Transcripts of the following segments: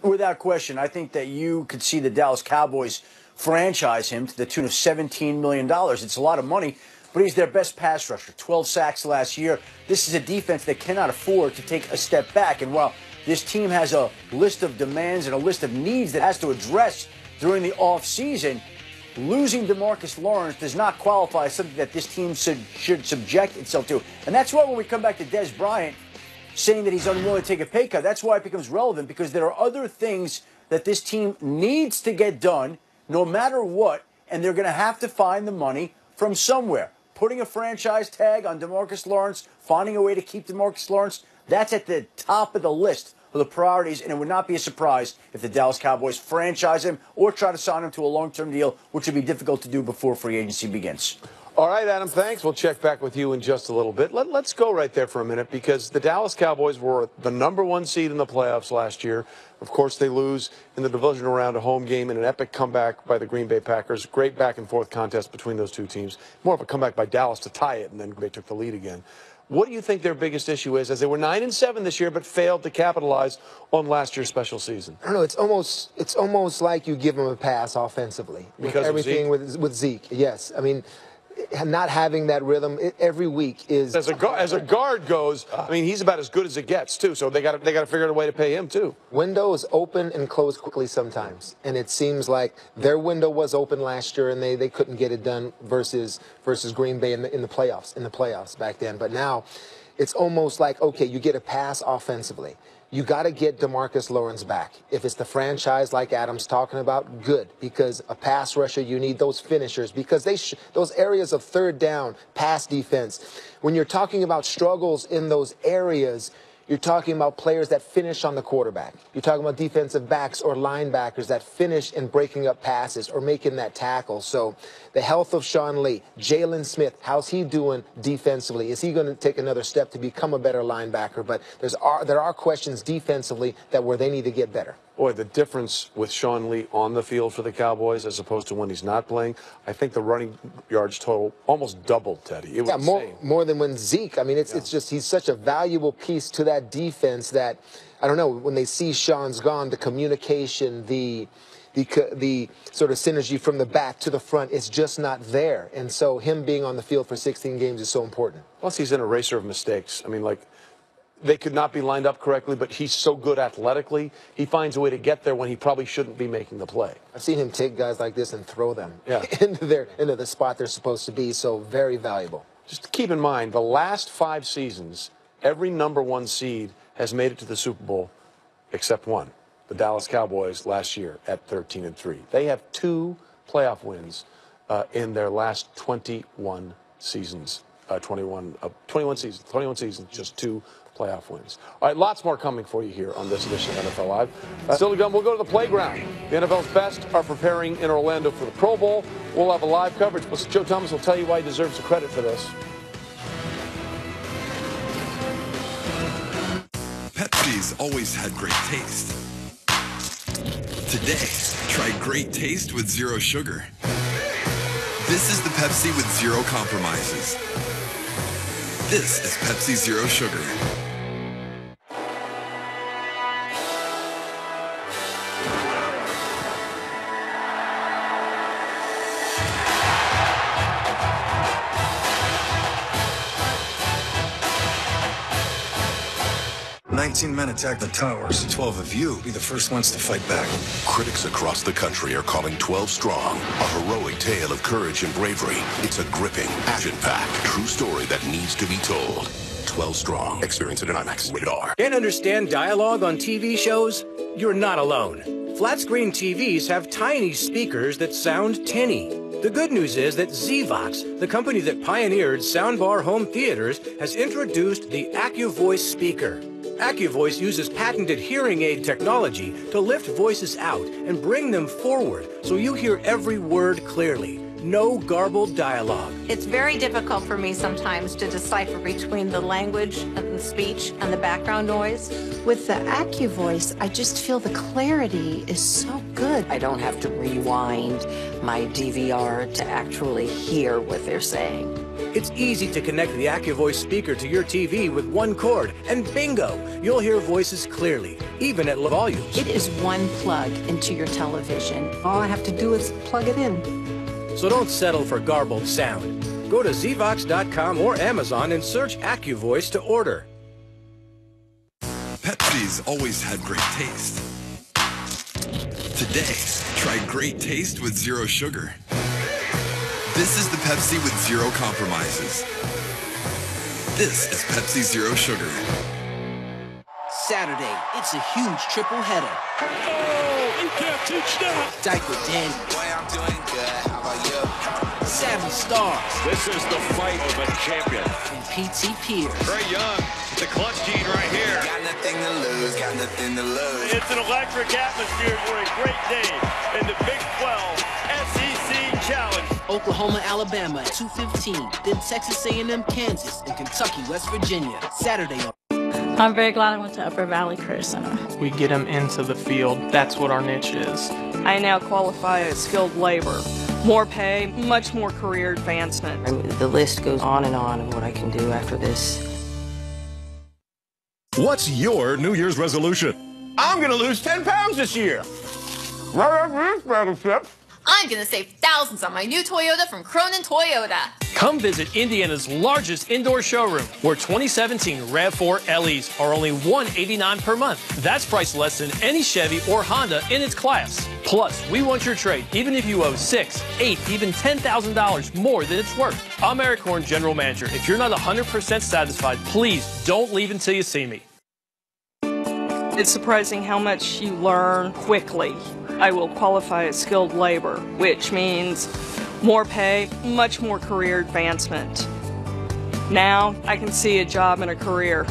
Without question, I think that you could see the Dallas Cowboys franchise him to the tune of $17 million. It's a lot of money, but he's their best pass rusher. 12 sacks last year. This is a defense that cannot afford to take a step back. And while this team has a list of demands and a list of needs that it has to address during the offseason, losing DeMarcus Lawrence does not qualify as something that this team should subject itself to. And that's why when we come back to Dez Bryant saying that he's unwilling to take a pay cut, that's why it becomes relevant, because there are other things that this team needs to get done no matter what, and they're going to have to find the money from somewhere. Putting a franchise tag on DeMarcus Lawrence, finding a way to keep DeMarcus Lawrence, that's at the top of the list of the priorities, and it would not be a surprise if the Dallas Cowboys franchise him or try to sign him to a long-term deal, which would be difficult to do before free agency begins. All right, Adam, thanks. We'll check back with you in just a little bit. Let's go right there for a minute, because the Dallas Cowboys were the #1 seed in the playoffs last year. Of course, they lose in the divisional round, a home game, and an epic comeback by the Green Bay Packers. Great back-and-forth contest between those two teams. More of a comeback by Dallas to tie it, and then Green Bay took the lead again. What do you think their biggest issue is, as they were 9-7 this year but failed to capitalize on last year's special season? I don't know. It's almost like you give them a pass offensively. Because everything of Zeke? with Zeke. Yes. I mean, not having that rhythm every week is. As a guard goes, I mean, he's about as good as it gets too. So they got to figure out a way to pay him too. Windows open and close quickly sometimes, and it seems like their window was open last year and they couldn't get it done versus Green Bay in the playoffs back then. But now, it's almost like, okay, you get a pass offensively. You got to get DeMarcus Lawrence back. If it's the franchise like Adam's talking about, good, because a pass rusher, you need those finishers, because those areas of third down, pass defense, when you're talking about struggles in those areas, you're talking about players that finish on the quarterback. You're talking about defensive backs or linebackers that finish in breaking up passes or making that tackle. So the health of Sean Lee, Jalen Smith, how's he doing defensively? Is he going to take another step to become a better linebacker? But there are questions defensively where they need to get better. Boy, the difference with Sean Lee on the field for the Cowboys as opposed to when he's not playing, I think the running yards total almost doubled, Teddy. It was more than when Zeke. I mean, it's just he's such a valuable piece to that defense that, I don't know, when they see Sean's gone, the communication, the sort of synergy from the back to the front is just not there. And so him being on the field for 16 games is so important. Plus, he's an eraser of mistakes. I mean, like, they could not be lined up correctly, but he's so good athletically, he finds a way to get there when he probably shouldn't be making the play. I've seen him take guys like this and throw them into the spot they're supposed to be, so very valuable. Just keep in mind, the last 5 seasons, every #1 seed has made it to the Super Bowl except one, the Dallas Cowboys last year at 13-3. They have 2 playoff wins in their last 21 seasons. 21 seasons, just 2 playoff wins. All right, lots more coming for you here on this edition of NFL Live. Still to come, we'll go to the playground. The NFL's best are preparing in Orlando for the Pro Bowl. We'll have a live coverage, but Joe Thomas will tell you why he deserves the credit for this. Pepsi's always had great taste. Today, try great taste with zero sugar. This is the Pepsi with zero compromises. This is Pepsi Zero Sugar. Men attack the towers. 12 of you be the first ones to fight back. Critics across the country are calling 12 Strong a heroic tale of courage and bravery. It's a gripping, action-packed, true story that needs to be told. 12 Strong. Experience it in IMAX. Rated R. Can't understand dialogue on TV shows? You're not alone. Flat screen TVs have tiny speakers that sound tinny. The good news is that Zvox, the company that pioneered soundbar home theaters, has introduced the AccuVoice speaker. AccuVoice uses patented hearing aid technology to lift voices out and bring them forward so you hear every word clearly. no garbled dialogue. It's very difficult for me sometimes to decipher between the language and the speech and the background noise. With the AccuVoice, I just feel the clarity is so good. I don't have to rewind my DVR to actually hear what they're saying. It's easy to connect the AccuVoice speaker to your TV with one cord, and bingo, you'll hear voices clearly, even at low volumes. It is one plug into your television. All I have to do is plug it in. So don't settle for garbled sound. Go to Zvox.com or Amazon and search AccuVoice to order. Pepsi's always had great taste. Today, try great taste with zero sugar. This is the Pepsi with zero compromises. This is Pepsi Zero Sugar. Saturday, it's a huge triple header. Oh, you can't teach that. Diaper Dandy. Boy, I'm doing good. How about you? Seven Stars. This is the fight of a champion. And P.T. Pierce. Trey Young, the clutch gene right here. Got nothing to lose, got nothing to lose. It's an electric atmosphere for a great day in the Big 12 SEC Challenge. Oklahoma, Alabama at 2:15. Then Texas A&M, Kansas, and Kentucky, West Virginia. Saturday. I'm very glad I went to Upper Valley Career Center. We get them into the field. That's what our niche is. I now qualify as skilled labor. More pay, much more career advancement. The list goes on and on of what I can do after this. What's your New Year's resolution? I'm going to lose 10 pounds this year. I'm going to save thousands on my new Toyota from Cronin Toyota. Come visit Indiana's largest indoor showroom, where 2017 RAV4 LEs are only $189 per month. That's priced less than any Chevy or Honda in its class. Plus, we want your trade, even if you owe $6,000, $8,000, even $10,000 more than it's worth. I'm Eric Horn, General Manager. If you're not 100% satisfied, please don't leave until you see me. It's surprising how much you learn quickly. I will qualify as skilled labor, which means more pay, much more career advancement. Now I can see a job and a career.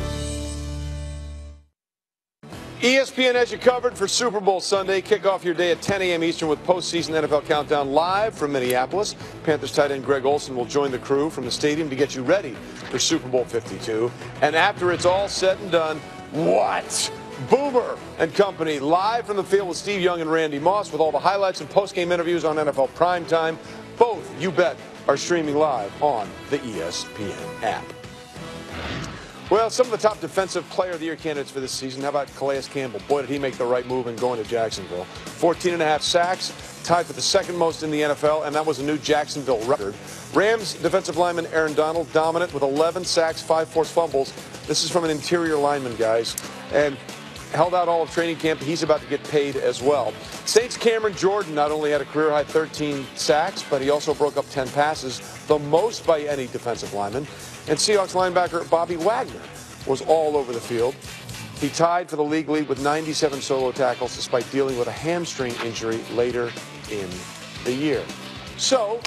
ESPN has you covered for Super Bowl Sunday. Kick off your day at 10 a.m. Eastern with postseason NFL Countdown live from Minneapolis. Panthers tight end Greg Olsen will join the crew from the stadium to get you ready for Super Bowl 52. And after it's all said and done, what? Boomer and company live from the field with Steve Young and Randy Moss with all the highlights and post-game interviews on NFL Primetime. Both, you bet, are streaming live on the ESPN app. Well, some of the top defensive player of the year candidates for this season. How about Calais Campbell? Boy, did he make the right move in going to Jacksonville. 14.5 sacks, tied for the second most in the NFL, and that was a new Jacksonville record. Rams defensive lineman Aaron Donald dominant with 11 sacks, 5 forced fumbles. This is from an interior lineman, guys, and held out all of training camp. He's about to get paid as well. Saints Cameron Jordan not only had a career-high 13 sacks, but he also broke up 10 passes, the most by any defensive lineman. And Seahawks linebacker Bobby Wagner was all over the field. He tied for the league lead with 97 solo tackles despite dealing with a hamstring injury later in the year. So,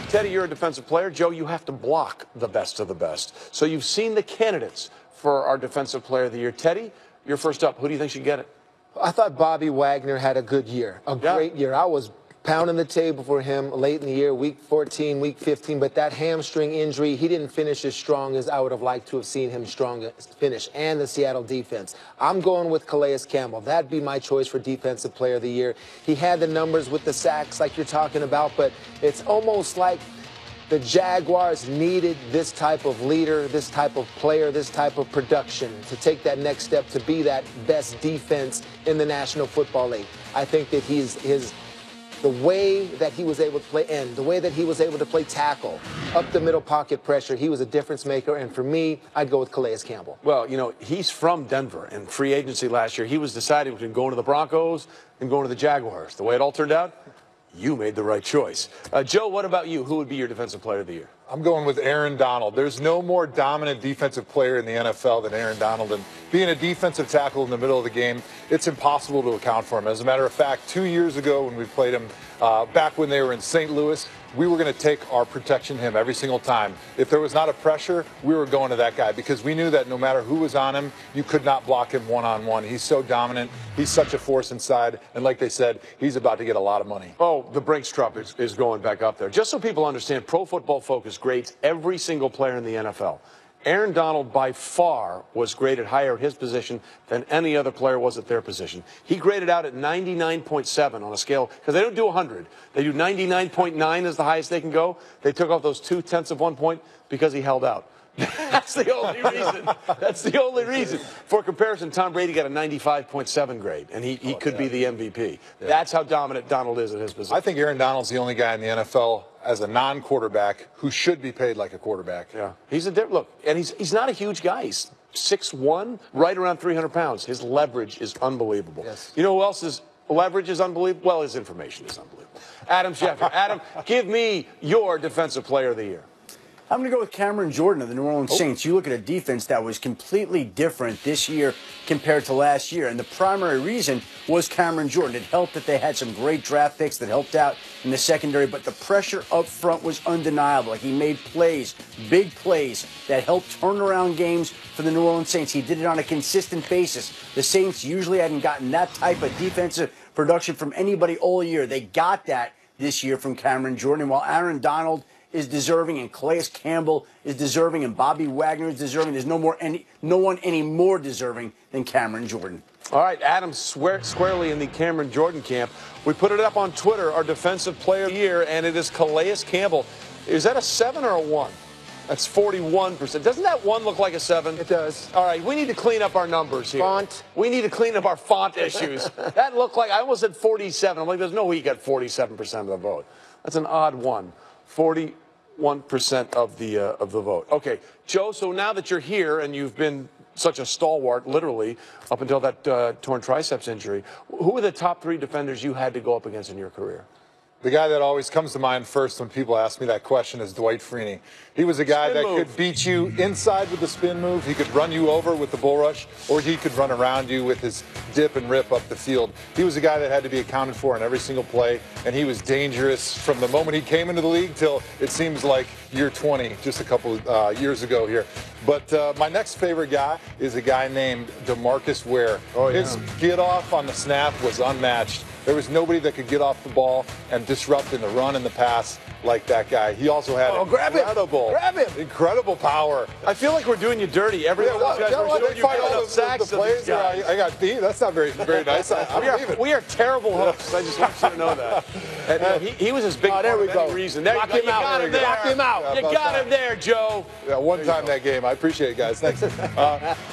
Teddy, you're a defensive player. Joe, you have to block the best of the best. So you've seen the candidates for our defensive player of the year. Teddy, you're first up. Who do you think should get it? I thought Bobby Wagner had a good year, a great year. I was pounding the table for him late in the year, week 14, week 15, but that hamstring injury, he didn't finish as strong as I would have liked to have seen him finish, and the Seattle defense. I'm going with Calais Campbell. That'd be my choice for Defensive Player of the Year. He had the numbers with the sacks like you're talking about, but it's almost like the Jaguars needed this type of leader, this type of player, this type of production to take that next step to be that best defense in the National Football League. I think that the way that he was able to play end, the way that he was able to play tackle, up the middle pocket pressure, he was a difference maker. And for me, I'd go with Calais Campbell. Well, you know, he's from Denver, and free agency last year, he was deciding between going to the Broncos and going to the Jaguars. The way it all turned out, you made the right choice. Joe, what about you? Who would be your defensive player of the year? I'm going with Aaron Donald. There's no more dominant defensive player in the NFL than Aaron Donald. And being a defensive tackle in the middle of the game, it's impossible to account for him. As a matter of fact, 2 years ago when we played him back when they were in St. Louis, we were going to take our protection to him every single time. If there was not a pressure, we were going to that guy because we knew that no matter who was on him, you could not block him one-on-one. He's so dominant. He's such a force inside. And like they said, he's about to get a lot of money. Oh, the Brinks truck is going back up there. Just so people understand, Pro Football Focus grades every single player in the NFL. Aaron Donald, by far, was graded higher at his position than any other player was at their position. He graded out at 99.7 on a scale, because they don't do 100. They do 99.9 as the highest they can go. They took off those 0.2 of 1 point because he held out. That's the only reason. That's the only reason. For comparison, Tom Brady got a 95.7 grade, and he could be the MVP. Yeah. That's how dominant Donald is at his position. I think Aaron Donald's the only guy in the NFL as a non-quarterback who should be paid like a quarterback. Yeah, he's a look, and he's not a huge guy. He's 6'1", right around 300 pounds. His leverage is unbelievable. Yes. You know who else's leverage is unbelievable? Well, his information is unbelievable. Adam Schefter. Adam, give me your Defensive Player of the Year. I'm going to go with Cameron Jordan of the New Orleans Saints. You look at a defense that was completely different this year compared to last year, and the primary reason was Cameron Jordan. It helped that they had some great draft picks that helped out in the secondary, but the pressure up front was undeniable. Like, he made plays, big plays, that helped turn around games for the New Orleans Saints. He did it on a consistent basis. The Saints usually hadn't gotten that type of defensive production from anybody all year. They got that this year from Cameron Jordan, and while Aaron Donald is deserving, and Calais Campbell is deserving, and Bobby Wagner is deserving, there's no one any more deserving than Cameron Jordan. All right, Adam squarely in the Cameron Jordan camp. We put it up on Twitter, our Defensive Player of the Year, and it is Calais Campbell. Is that a 7 or a 1? That's 41%. Doesn't that 1 look like a 7? It does. All right, we need to clean up our numbers here. Font. We need to clean up our font issues. That looked like, I almost said 47. I'm like, there's no way you got 47% of the vote. That's an odd one. 41% of the vote. Okay, Joe, so now that you're here and you've been such a stalwart, literally, up until that torn triceps injury, who are the top 3 defenders you had to go up against in your career? The guy that always comes to mind first when people ask me that question is Dwight Freeney. He was a guy that could beat you inside with the spin move. He could run you over with the bull rush, or he could run around you with his dip and rip up the field. He was a guy that had to be accounted for in every single play, and he was dangerous from the moment he came into the league till it seems like year 20, just a couple years ago here. But my next favorite guy is a guy named DeMarcus Ware. Oh, yeah. His get off on the snap was unmatched. There was nobody that could get off the ball and disrupt in the run and the pass like that guy. He also had incredible power. I feel like we're doing you dirty. Every one of those guys we're you find all the plays. I got beat. That's not very nice. We are terrible hosts. I just want you to know that. And, he was his big for any reason. There, Knock him out. Got him there. Knock him out. You got him there, Joe. Yeah, one time that game. I appreciate it, guys. Thanks.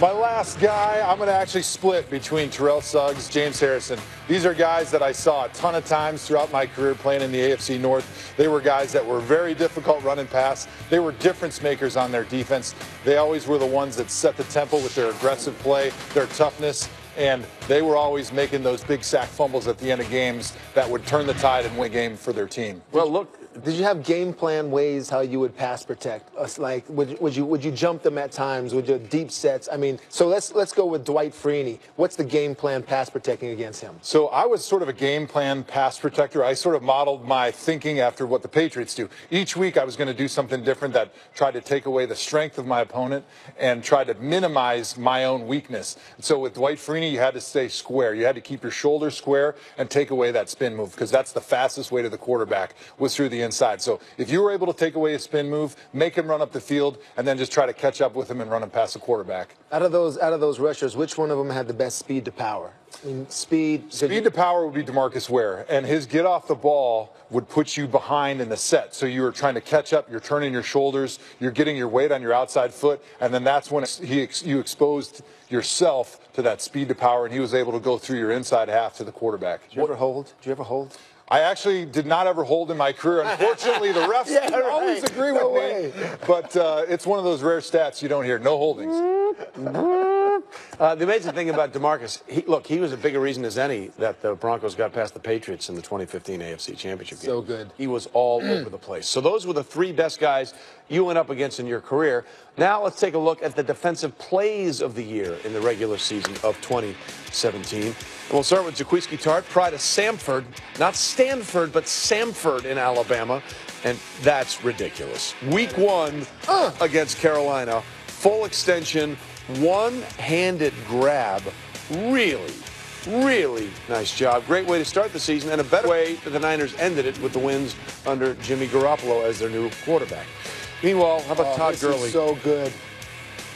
My last guy, I'm going to actually split between Terrell Suggs, James Harrison. These are guys that I saw a ton of times throughout my career playing in the AFC North. They were guys that were very difficult run and pass. They were difference makers on their defense. They always were the ones that set the tempo with their aggressive play, their toughness, and they were always making those big sack fumbles at the end of games that would turn the tide and win a game for their team. Well, look, did you have game plan ways how you would pass protect us? Like, would you jump them at times? Would you deep sets? I mean, so let's go with Dwight Freeney. What's the game plan pass protecting against him? So I was sort of a game plan pass protector. I sort of modeled my thinking after what the Patriots do. Each week I was going to do something different that tried to take away the strength of my opponent and try to minimize my own weakness. So with Dwight Freeney, you had to stay square. You had to keep your shoulders square and take away that spin move, because that's the fastest way to the quarterback was through the inside. So if you were able to take away a spin move, make him run up the field, and then just try to catch up with him and run him past the quarterback. Out of those rushers, which one of them had the best speed to power? I mean, speed to power would be DeMarcus Ware, and his get off the ball would put you behind in the set. So you were trying to catch up, you're turning your shoulders, you're getting your weight on your outside foot, and then that's when you exposed yourself to that speed to power, and he was able to go through your inside half to the quarterback. Did you ever hold? I actually did not ever hold in my career. Unfortunately, the refs always agree with me. But it's one of those rare stats you don't hear. No holdings. The amazing thing about DeMarcus, he was a bigger reason as any that the Broncos got past the Patriots in the 2015 AFC Championship game. So good. He was all over the place. So those were the three best guys you went up against in your career. Now let's take a look at the defensive plays of the year in the regular season of 2017. And we'll start with Jaquiski Tartt, pride of Samford, not Stanford, but Samford in Alabama. And that's ridiculous. Week 1 against Carolina, full extension, one-handed grab. Really, really nice job. Great way to start the season, and a better way that the Niners ended it with the wins under Jimmy Garoppolo as their new quarterback. Meanwhile, how about Todd Gurley? This is so good.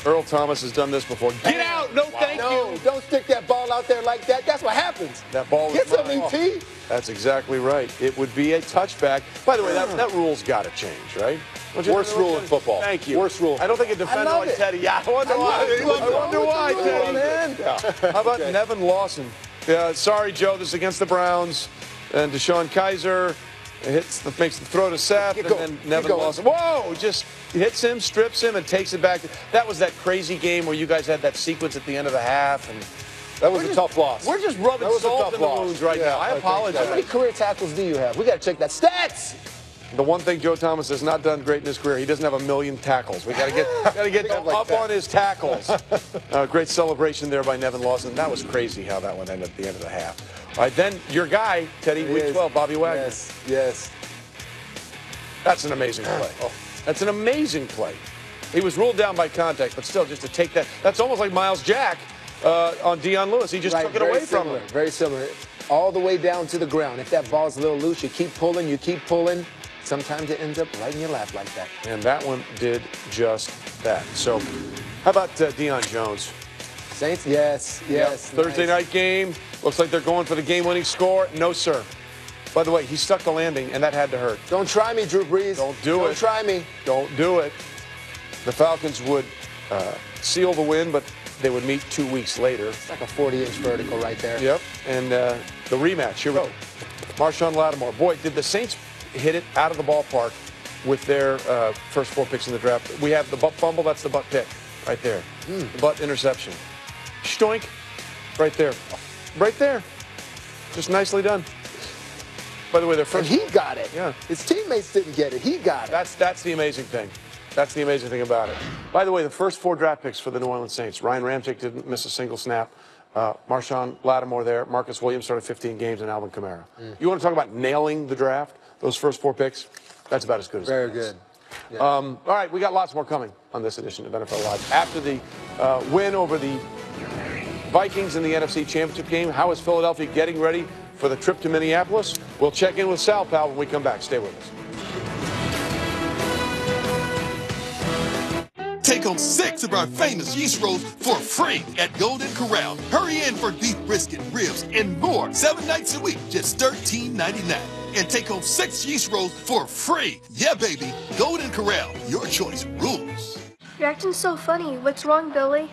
Earl Thomas has done this before. Get out! No, thank you. Don't stick that ball out there like that. That's what happens. That ball Get is some mine. ET. That's exactly right. It would be a touchback. By the way, that rule's got to change, right? Worst rule in football. Thank you. Worst rule. I don't think a defender like Teddy. Yeah, I wonder why. Teddy. Yeah. How about Nevin Lawson? Yeah, sorry, Joe. This is against the Browns. And Deshaun Kaiser makes the throw to Seth, and then Nevin Lawson. Whoa! Just hits him, strips him, and takes it back. That was that crazy game where you guys had that sequence at the end of the half, and that was a tough loss. We're just rubbing salt in the wounds right now. I apologize. How many career tackles do you have? We got to check that stats. The one thing Joe Thomas has not done great in his career, he doesn't have 1 million tackles. We got to get up on his tackles. Great celebration there by Nevin Lawson. That was crazy how that one ended at the end of the half. All right, then your guy, Teddy, week 12, Bobby Wagner. Yes. That's an amazing play. That's an amazing play. He was ruled down by contact, but still, just to take that. That's almost like Miles Jack on Dion Lewis. He just took it away from him. Very similar. All the way down to the ground. If that ball's a little loose, you keep pulling. Sometimes it ends up right in your lap like that. And that one did just that. So, how about Deion Jones? Saints, yes. Thursday night game. Looks like they're going for the game-winning score. No, sir. By the way, he stuck the landing, and that had to hurt. Don't try me, Drew Brees. Don't do it. Don't try me. Don't do it. The Falcons would seal the win, but they would meet 2 weeks later. It's like a 40-inch vertical right there. Yep. And the rematch. Here we go. Marshawn Lattimore. Boy, did the Saints hit it out of the ballpark with their first 4 picks in the draft. We have the butt fumble. That's the butt pick right there. The butt interception. Stoink. Right there. Right there. Just nicely done. By the way, their first. And he got it. Yeah. His teammates didn't get it. He got it. That's the amazing thing. That's the amazing thing about it. By the way, the first 4 draft picks for the New Orleans Saints. Ryan Ramczyk didn't miss a single snap. Marshawn Lattimore there. Marcus Williams started 15 games, and Alvin Kamara. You want to talk about nailing the draft? Those first 4 picks? That's about as good as it Very gets. good. Yeah. All right, we got lots more coming on this edition of NFL Live. After the win over the Vikings in the NFC Championship game, how is Philadelphia getting ready for the trip to Minneapolis? We'll check in with Sal Pal when we come back. Stay with us. Take home 6 of our famous yeast rolls for free at Golden Corral. Hurry in for beef brisket, ribs, and more 7 nights a week, just $13.99. And take home 6 yeast rolls for free. Yeah, baby. Golden Corral, your choice rules. You're acting so funny. What's wrong, Billy?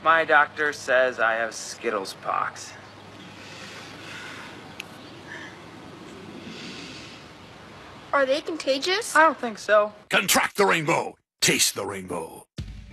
My doctor says I have Skittles pox. Are they contagious? I don't think so. Contract the rainbow. Taste the rainbow.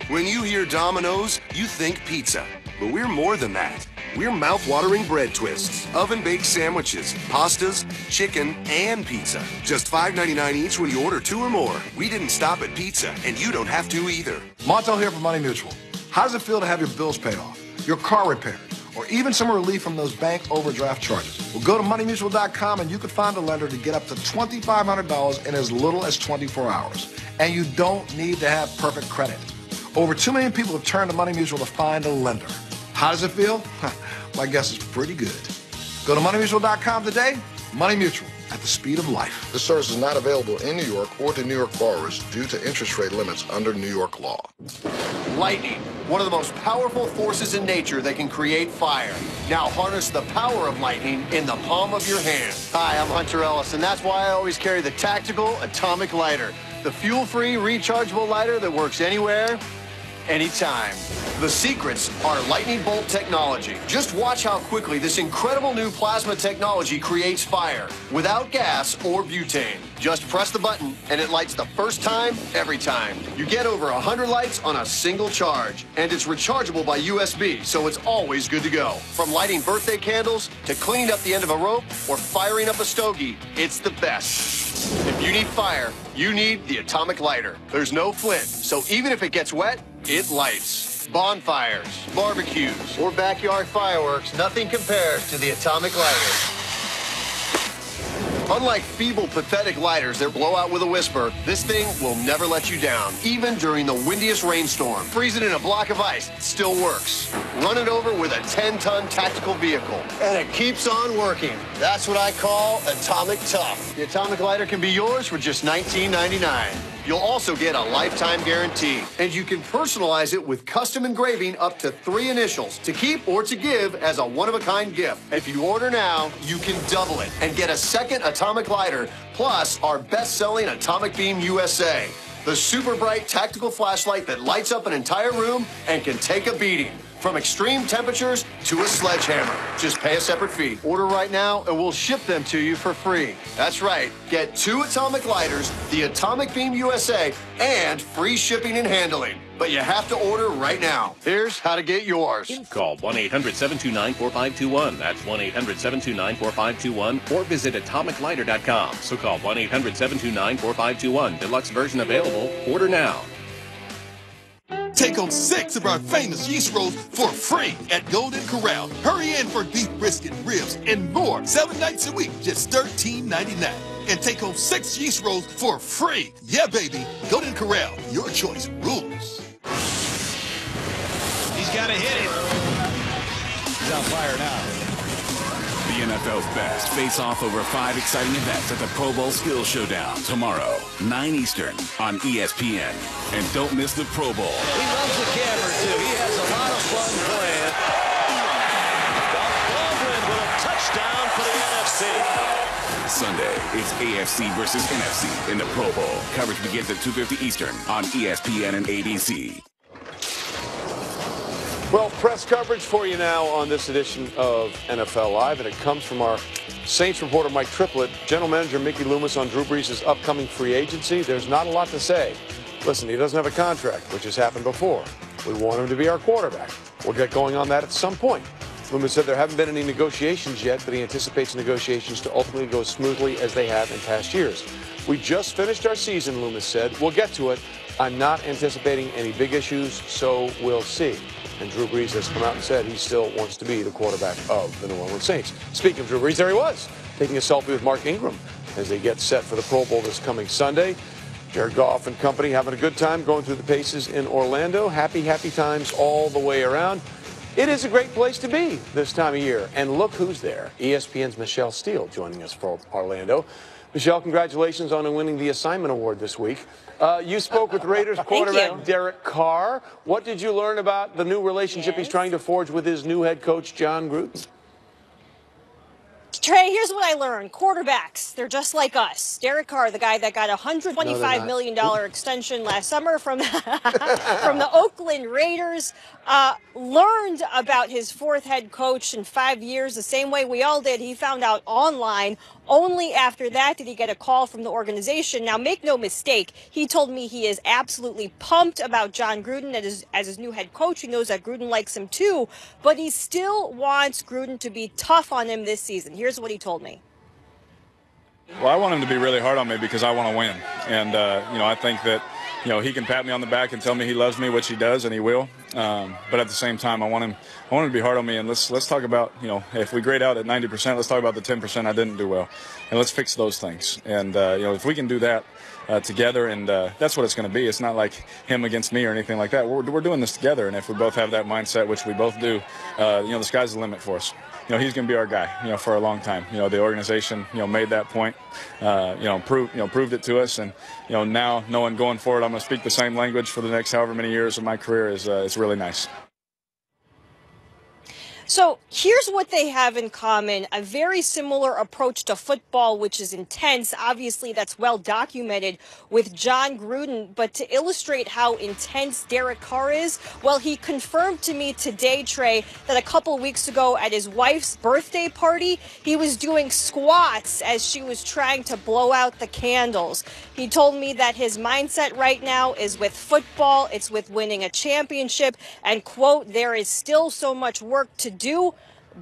When you hear Domino's, you think pizza. But we're more than that. We're mouth-watering bread twists, oven-baked sandwiches, pastas, chicken, and pizza. Just $5.99 each when you order 2 or more. We didn't stop at pizza, and you don't have to either. Montel here from Money Mutual. How does it feel to have your bills paid off, your car repaired, or even some relief from those bank overdraft charges? Well, go to MoneyMutual.com and you can find a lender to get up to $2,500 in as little as 24 hours. And you don't need to have perfect credit. Over 2 million people have turned to Money Mutual to find a lender. How does it feel? My guess is pretty good. Go to MoneyMutual.com today. Money Mutual, at the speed of life. This service is not available in New York or to New York borrowers due to interest rate limits under New York law. Lightning, one of the most powerful forces in nature that can create fire. Now harness the power of lightning in the palm of your hand. Hi, I'm Hunter Ellis, and that's why I always carry the Tactical Atomic Lighter, the fuel-free rechargeable lighter that works anywhere, anytime. The secrets are lightning bolt technology. Just watch how quickly this incredible new plasma technology creates fire without gas or butane. Just press the button and it lights the first time, every time. You get over 100 lights on a single charge, and it's rechargeable by USB, so it's always good to go. From lighting birthday candles to cleaning up the end of a rope or firing up a stogie, it's the best. If you need fire, you need the Atomic Lighter. There's no flint, so even if it gets wet, it lights. Bonfires, barbecues, or backyard fireworks, nothing compares to the Atomic Lighter. Unlike feeble, pathetic lighters that blow out with a whisper, this thing will never let you down, even during the windiest rainstorm. Freeze it in a block of ice, it still works. Run it over with a 10-ton tactical vehicle, and it keeps on working. That's what I call Atomic Tough. The Atomic Lighter can be yours for just $19.99. You'll also get a lifetime guarantee, and you can personalize it with custom engraving up to 3 initials to keep or to give as a one-of-a-kind gift. If you order now, you can double it and get a second Atomic Lighter, plus our best-selling Atomic Beam USA, the super bright tactical flashlight that lights up an entire room and can take a beating. From extreme temperatures to a sledgehammer. Just pay a separate fee. Order right now and we'll ship them to you for free. That's right. Get 2 Atomic Lighters, the Atomic Beam USA, and free shipping and handling. But you have to order right now. Here's how to get yours. Call 1-800-729-4521. That's 1-800-729-4521. Or visit atomiclighter.com. So call 1-800-729-4521. Deluxe version available. Order now. Take home 6 of our famous yeast rolls for free at Golden Corral. Hurry in for beef brisket, ribs, and more. 7 nights a week, just $13.99. And take home 6 yeast rolls for free. Yeah, baby. Golden Corral, your choice rules. He's got to hit it. He's on fire now. The NFL's best face off over 5 exciting events at the Pro Bowl Skills Showdown tomorrow, 9 Eastern on ESPN. And don't miss the Pro Bowl. He loves the camera, too. He has a lot of fun playing. Baldwin with a touchdown for the NFC. Sunday, it's AFC versus NFC in the Pro Bowl. Coverage begins at 2:50 Eastern on ESPN and ABC. Well, press coverage for you now on this edition of NFL Live, and it comes from our Saints reporter, Mike Triplett. General Manager Mickey Loomis on Drew Brees' upcoming free agency. There's not a lot to say. Listen, he doesn't have a contract, which has happened before. We want him to be our quarterback. We'll get going on that at some point. Loomis said there haven't been any negotiations yet, but he anticipates negotiations to ultimately go smoothly as they have in past years. We just finished our season, Loomis said. We'll get to it. I'm not anticipating any big issues, so we'll see. And Drew Brees has come out and said he still wants to be the quarterback of the New Orleans Saints. Speaking of Drew Brees, there he was, taking a selfie with Mark Ingram as they get set for the Pro Bowl this coming Sunday. Jared Goff and company having a good time going through the paces in Orlando. Happy, happy times all the way around. It is a great place to be this time of year. And look who's there. ESPN's Michelle Steele joining us from Orlando. Michelle, congratulations on winning the assignment award this week. You spoke with Raiders quarterback Derek Carr. What did you learn about the new relationship he's trying to forge with his new head coach, John Gruden? Trey, here's what I learned. Quarterbacks, they're just like us. Derek Carr, the guy that got a $125 million extension last summer from the Oakland Raiders, learned about his 4th head coach in 5 years the same way we all did. He found out online. Only after that did he get a call from the organization. Now, make no mistake, he told me he is absolutely pumped about John Gruden as his new head coach. He knows that Gruden likes him too, but he still wants Gruden to be tough on him this season. Here's what he told me. Well, I want him to be really hard on me because I want to win. And, I think that, he can pat me on the back and tell me he loves me, which he does, and he will. But at the same time, I want him to be hard on me. And let's talk about, if we grade out at 90%, let's talk about the 10% I didn't do well. And let's fix those things. And, if we can do that together, and that's what it's going to be. It's not like him against me or anything like that. We're doing this together. And if we both have that mindset, which we both do, the sky's the limit for us. He's going to be our guy, for a long time. The organization, made that point, proved it to us. And, now knowing going forward, I'm going to speak the same language for the next however many years of my career is it's really nice. So here's what they have in common. A very similar approach to football, which is intense. Obviously, that's well documented with John Gruden. But to illustrate how intense Derek Carr is, well, he confirmed to me today, Trey, that a couple weeks ago at his wife's birthday party, he was doing squats as she was trying to blow out the candles. He told me that his mindset right now is with football. It's with winning a championship. And, quote, there is still so much work to do,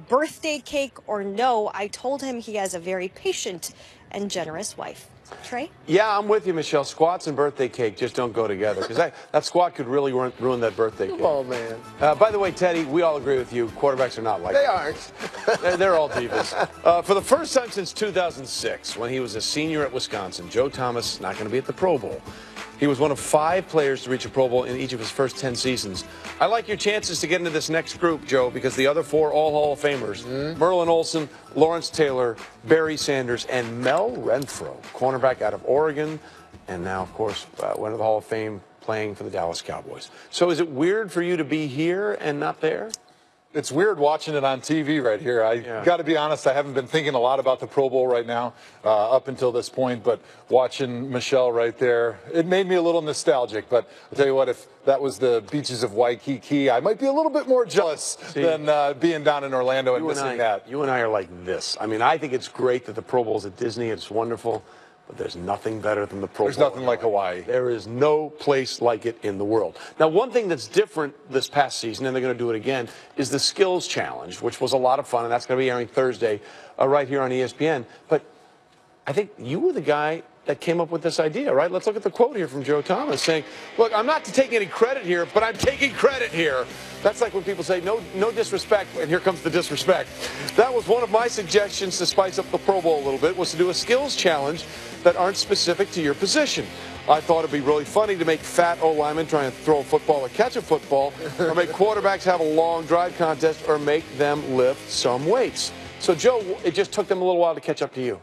birthday cake or no. I told him he has a very patient and generous wife. Trey? Yeah, I'm with you, Michelle. Squats and birthday cake just don't go together, because that squat could really ruin that birthday cake. Oh, man. By the way, Teddy, we all agree with you. Quarterbacks are not like They that. aren't. They're all divas. For the first time since 2006, when he was a senior at Wisconsin, Joe Thomas not going to be at the Pro Bowl. He was one of 5 players to reach a Pro Bowl in each of his first 10 seasons. I like your chances to get into this next group, Joe, because the other 4 all Hall of Famers, Merlin Olsen, Lawrence Taylor, Barry Sanders, and Mel Renfro, cornerback out of Oregon, and now, of course, went to the Hall of Fame playing for the Dallas Cowboys. So is it weird for you to be here and not there? It's weird watching it on TV right here. I got to be honest, I haven't been thinking a lot about the Pro Bowl right now up until this point, but watching Michelle right there, it made me a little nostalgic. But I'll tell you what, if that was the beaches of Waikiki, I might be a little bit more jealous than being down in Orlando and missing that. You and I are like this. I mean, I think it's great that the Pro Bowl's at Disney. It's wonderful. But there's nothing better than the Pro Bowl. There's nothing like Hawaii. There is no place like it in the world. Now, one thing that's different this past season, and they're going to do it again, is the Skills Challenge, which was a lot of fun, and that's going to be airing Thursday right here on ESPN. But I think you were the guy that came up with this idea, right? Let's look at the quote here from Joe Thomas saying, look, I'm not taking any credit here, but I'm taking credit here. That's like when people say, no disrespect, and here comes the disrespect. That was one of my suggestions to spice up the Pro Bowl a little bit, was to do a skills challenge that aren't specific to your position. I thought it'd be really funny to make fat O-linemen try and throw a football or catch a football, or make quarterbacks have a long drive contest, or make them lift some weights. So, Joe, it just took them a little while to catch up to you.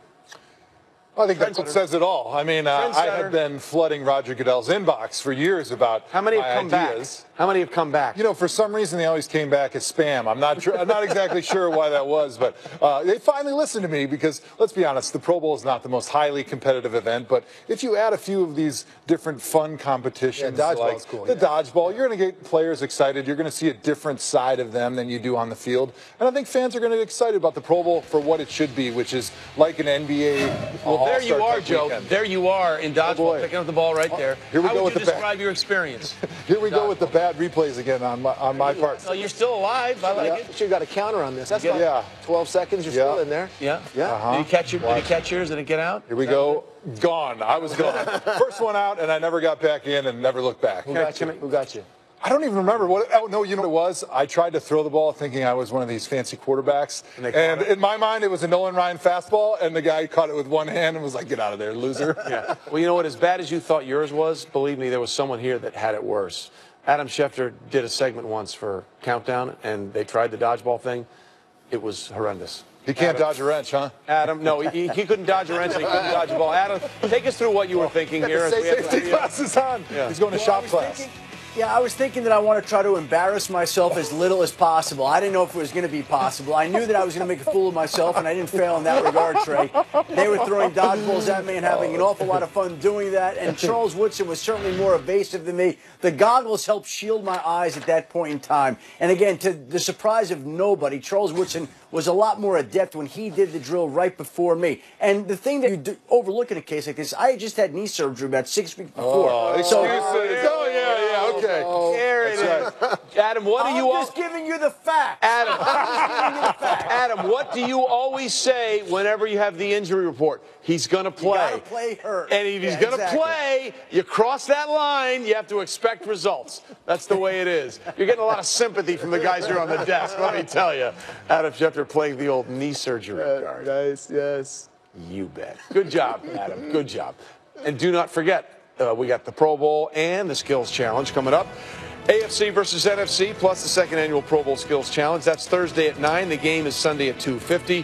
I think that's what says it all. I mean, I had been flooding Roger Goodell's inbox for years about how many have come ideas. Back? How many have come back? You know, for some reason they always came back as spam. I'm not exactly sure why that was, but they finally listened to me because, let's be honest, the Pro Bowl is not the most highly competitive event, but if you add a few of these different fun competitions, like cool, the dodgeball, you're going to get players excited. You're going to see a different side of them than you do on the field, and I think fans are going to get excited about the Pro Bowl for what it should be, which is like an NBA. Well, there you are, Joe. Weekend. There you are in dodgeball, picking up the ball right there. Here we How go would with you the describe your experience? Here we go with the bad replays again on my part. Oh, you're still alive. I like it. You got a counter on this. That's like 12 seconds. You're still in there. Yeah. Did you catch yours? Did it get out? Here we go. Gone. I was gone. First one out, and I never got back in and never looked back. Who got you? I don't even remember what. Oh no, you know what it was? I tried to throw the ball thinking I was one of these fancy quarterbacks, and in my mind it was a Nolan Ryan fastball, and the guy caught it with one hand and was like, "Get out of there, loser." Yeah. Well, you know what? As bad as you thought yours was, believe me, there was someone here that had it worse. Adam Schefter did a segment once for Countdown, and they tried the dodgeball thing. It was horrendous. He can't dodge a wrench, huh? Adam, no, he couldn't dodge a wrench and he couldn't dodge a ball. Adam, take us through what you were thinking here. Safety glasses on. Yeah. He's going to shop class. I was thinking that I want to try to embarrass myself as little as possible. I didn't know if it was going to be possible. I knew that I was going to make a fool of myself, and I didn't fail in that regard, Trey. They were throwing dodgeballs at me and having an awful lot of fun doing that, and Charles Woodson was certainly more evasive than me. The goggles helped shield my eyes at that point in time. And again, to the surprise of nobody, Charles Woodson was a lot more adept when he did the drill right before me. And the thing that you overlook in a case like this, I had just had knee surgery about 6 weeks before. Okay. There it is. Adam, what do you I'm just giving you the facts. Adam, what do you always say whenever you have the injury report? He's going to play. You gotta play hurt. And if he's going to play, you cross that line, you have to expect results. That's the way it is. You're getting a lot of sympathy from the guys here on the desk, let me tell you. Adam Schefter playing the old knee surgery card. Nice, yes. You bet. Good job, Adam. Good job. And do not forget, we got the Pro Bowl and the Skills Challenge coming up. AFC versus NFC, plus the second annual Pro Bowl Skills Challenge. That's Thursday at 9. The game is Sunday at 2:50.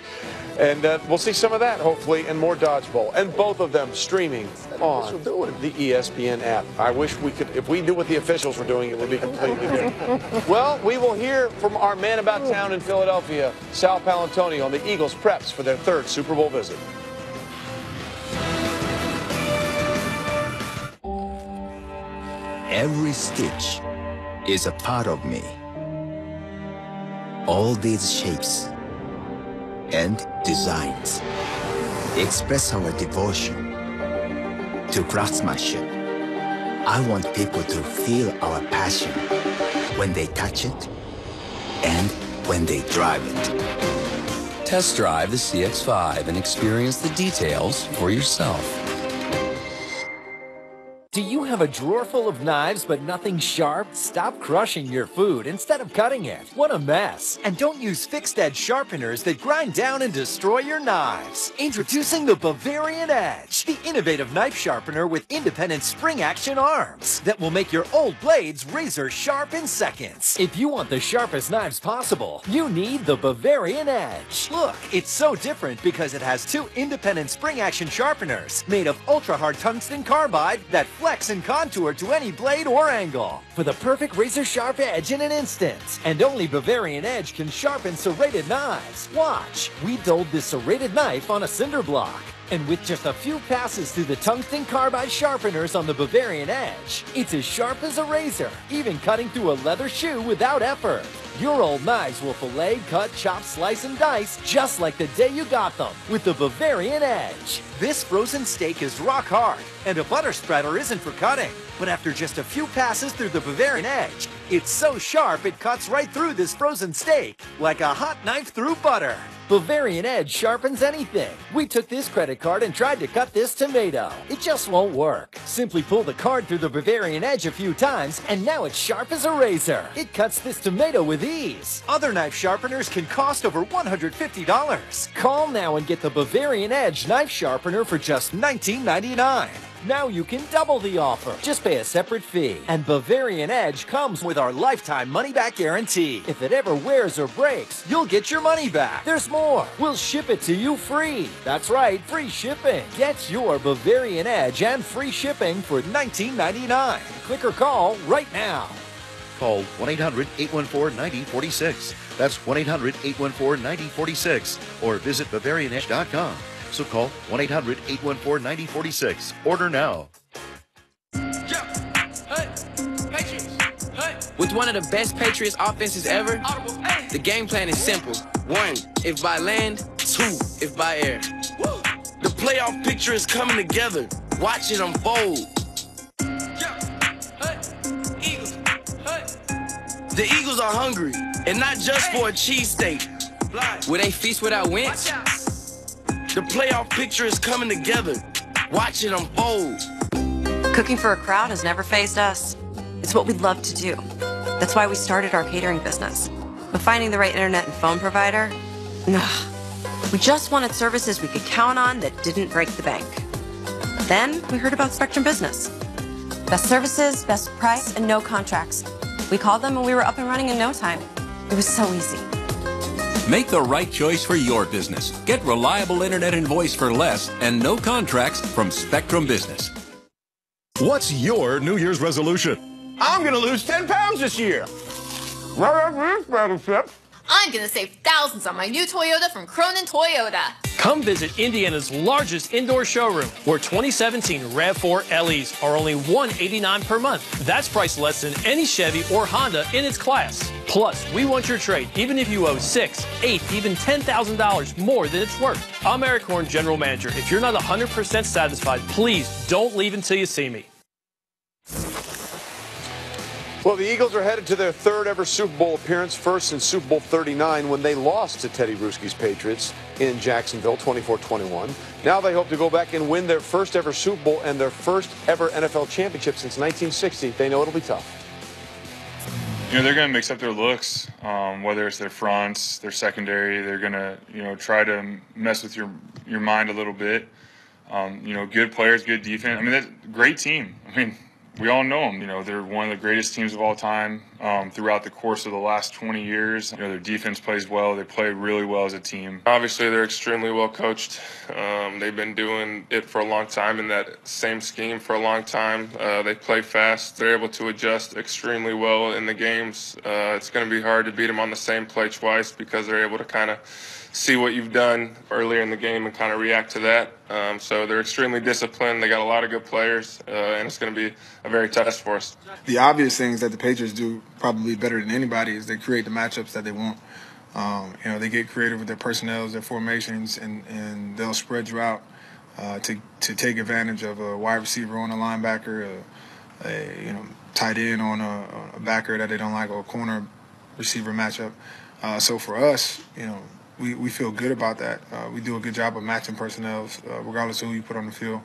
And we'll see some of that, hopefully, and more dodgeball. And both of them streaming on the ESPN app. I wish we could, if we knew what the officials were doing, it would be completely different. Well, we will hear from our man about town in Philadelphia, Sal Paolantonio, on the Eagles' preps for their third Super Bowl visit. Every stitch is a part of me. All these shapes and designs express our devotion to craftsmanship. I want people to feel our passion when they touch it and when they drive it. Test drive the CX-5 and experience the details for yourself. Do you have a drawer full of knives but nothing sharp? Stop crushing your food instead of cutting it. What a mess. And don't use fixed edge sharpeners that grind down and destroy your knives. Introducing the Bavarian Edge, the innovative knife sharpener with independent spring action arms that will make your old blades razor sharp in seconds. If you want the sharpest knives possible, you need the Bavarian Edge. Look, it's so different because it has two independent spring action sharpeners made of ultra hard tungsten carbide that flex and contour to any blade or angle for the perfect razor sharp edge in an instant. And only Bavarian Edge can sharpen serrated knives. Watch, we dulled this serrated knife on a cinder block. And with just a few passes through the tungsten carbide sharpeners on the Bavarian Edge, it's as sharp as a razor, even cutting through a leather shoe without effort. Your old knives will fillet, cut, chop, slice, and dice just like the day you got them with the Bavarian Edge. This frozen steak is rock hard, and a butter spreader isn't for cutting. But after just a few passes through the Bavarian Edge, it's so sharp it cuts right through this frozen steak like a hot knife through butter. Bavarian Edge sharpens anything. We took this credit card and tried to cut this tomato. It just won't work. Simply pull the card through the Bavarian Edge a few times, and now it's sharp as a razor. It cuts this tomato with ease. Other knife sharpeners can cost over $150. Call now and get the Bavarian Edge knife sharpener for just $19.99. Now you can double the offer. Just pay a separate fee. And Bavarian Edge comes with our lifetime money-back guarantee. If it ever wears or breaks, you'll get your money back. There's more. We'll ship it to you free. That's right, free shipping. Get your Bavarian Edge and free shipping for $19.99. Click or call right now. Call 1-800-814-9046. That's 1-800-814-9046. Or visit BavarianEdge.com. So call 1-800-814-9046. Order now. With one of the best Patriots offenses ever, the game plan is simple. 1, if by land. 2, if by air. The playoff picture is coming together. Watch it unfold. The Eagles are hungry, and not just for a cheesesteak. Will they feast without Wentz? The playoff picture is coming together. Watch it unfold. Cooking for a crowd has never fazed us. It's what we love to do. That's why we started our catering business. But finding the right internet and phone provider? Nah. We just wanted services we could count on that didn't break the bank. Then we heard about Spectrum Business. Best services, best price, and no contracts. We called them and we were up and running in no time. It was so easy. Make the right choice for your business. Get reliable internet and voice for less and no contracts from Spectrum Business. What's your New Year's resolution? I'm going to lose 10 pounds this year. I'm going to save thousands on my new Toyota from Cronin Toyota. Come visit Indiana's largest indoor showroom, where 2017 RAV4 LEs are only $189 per month. That's priced less than any Chevy or Honda in its class. Plus, we want your trade, even if you owe $6,000, $8,000, even $10,000 more than it's worth. I'm Eric Horn, General Manager. If you're not 100% satisfied, please don't leave until you see me. Well, the Eagles are headed to their third ever Super Bowl appearance, first since Super Bowl 39 when they lost to Teddy Bruschi's Patriots in Jacksonville, 24-21. Now they hope to go back and win their first ever Super Bowl and their first ever NFL championship since 1960. They know it'll be tough. You know, they're going to mix up their looks, whether it's their fronts, their secondary. They're going to, try to mess with your mind a little bit. Good players, good defense. I mean, that's a great team. I mean, we all know them. You know, they're one of the greatest teams of all time throughout the course of the last 20 years. You know, their defense plays well. They play really well as a team. Obviously, they're extremely well coached. They've been doing it for a long time in that same scheme for a long time. They play fast. They're able to adjust extremely well in the games. It's going to be hard to beat them on the same play twice because they're able to kind of see what you've done earlier in the game and kind of react to that. So they're extremely disciplined. They got a lot of good players, and it's going to be a very tough test for us. The obvious things that the Patriots do probably better than anybody is they create the matchups that they want. You know, they get creative with their personnel, their formations, and they'll spread you out to take advantage of a wide receiver on a linebacker, a tight end on a backer that they don't like, or a corner receiver matchup. So for us, you know, we feel good about that. We do a good job of matching personnel, regardless of who you put on the field.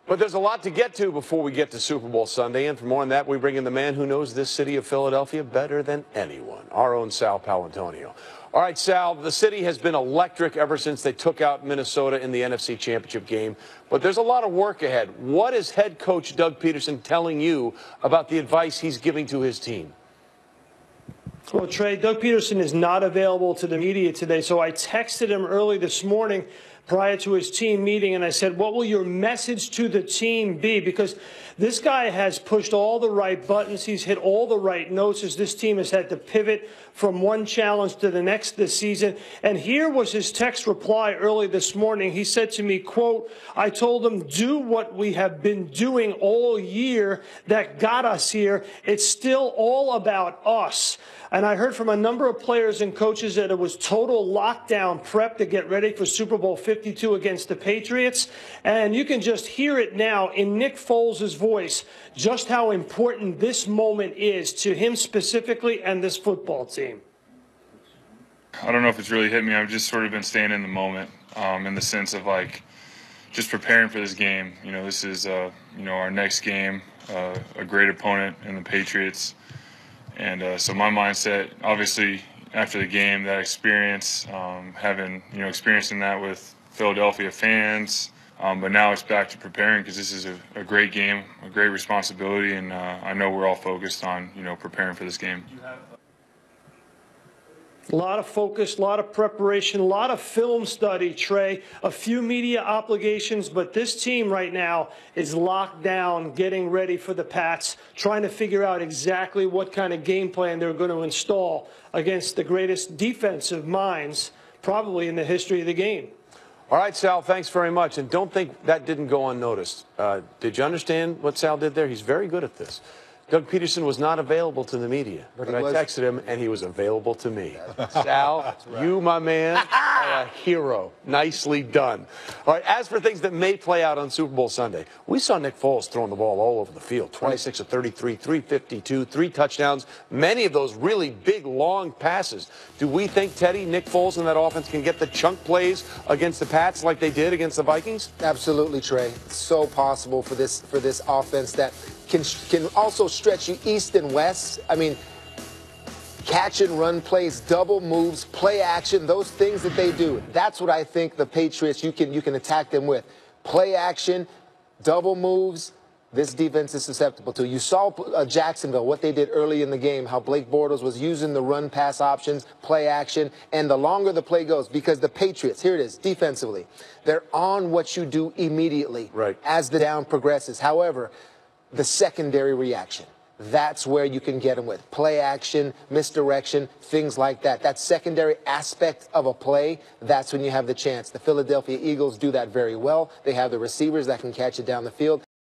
But there's a lot to get to before we get to Super Bowl Sunday. And for more on that, we bring in the man who knows this city of Philadelphia better than anyone, our own Sal Paolantonio. All right, Sal, the city has been electric ever since they took out Minnesota in the NFC Championship game. But there's a lot of work ahead. What is head coach Doug Peterson telling you about the advice he's giving to his team? Well, Trey, Doug Peterson is not available to the media today, so I texted him early this morning prior to his team meeting, and I said, what will your message to the team be? Because this guy has pushed all the right buttons. He's hit all the right notes as this team has had to pivot from one challenge to the next this season. And here was his text reply early this morning. He said to me, quote, I told him, do what we have been doing all year that got us here. It's still all about us. And I heard from a number of players and coaches that it was total lockdown prep to get ready for Super Bowl 52 against the Patriots. And you can just hear it now in Nick Foles' voice, just how important this moment is to him specifically and this football team. I don't know if it's really hit me. I've just sort of been staying in the moment in the sense of, like, just preparing for this game. You know, this is, our next game, a great opponent in the Patriots. And so my mindset, obviously, after the game, that experience, experiencing that with Philadelphia fans, but now it's back to preparing because this is a great game, a great responsibility, and I know we're all focused on, preparing for this game. A lot of focus, a lot of preparation, a lot of film study, Trey, a few media obligations, but this team right now is locked down, getting ready for the Pats, trying to figure out exactly what kind of game plan they're going to install against the greatest defensive minds probably in the history of the game. All right, Sal, thanks very much. And don't think that didn't go unnoticed. Did you understand what Sal did there? He's very good at this. Doug Peterson was not available to the media, but I texted him, and he was available to me. Sal, you, my man, are a hero. Nicely done. All right, as for things that may play out on Super Bowl Sunday, we saw Nick Foles throwing the ball all over the field, 26 of 33, 352, 3 touchdowns, many of those really big, long passes. Do we think, Teddy, Nick Foles and that offense can get the chunk plays against the Pats like they did against the Vikings? Absolutely, Trey. It's so possible for this offense that can also stretch you east and west. I mean, catch and run plays, double moves, play action, those things that they do. That's what I think the Patriots, you can attack them with. Play action, double moves, this defense is susceptible to. You saw Jacksonville, what they did early in the game, how Blake Bortles was using the run-pass options, play action, and the longer the play goes, because the Patriots, here it is, defensively, they're on what you do immediately as the down progresses. However, the secondary reaction, that's where you can get them with play action, misdirection, things like that. That secondary aspect of a play, that's when you have the chance. The Philadelphia Eagles do that very well. They have the receivers that can catch it down the field.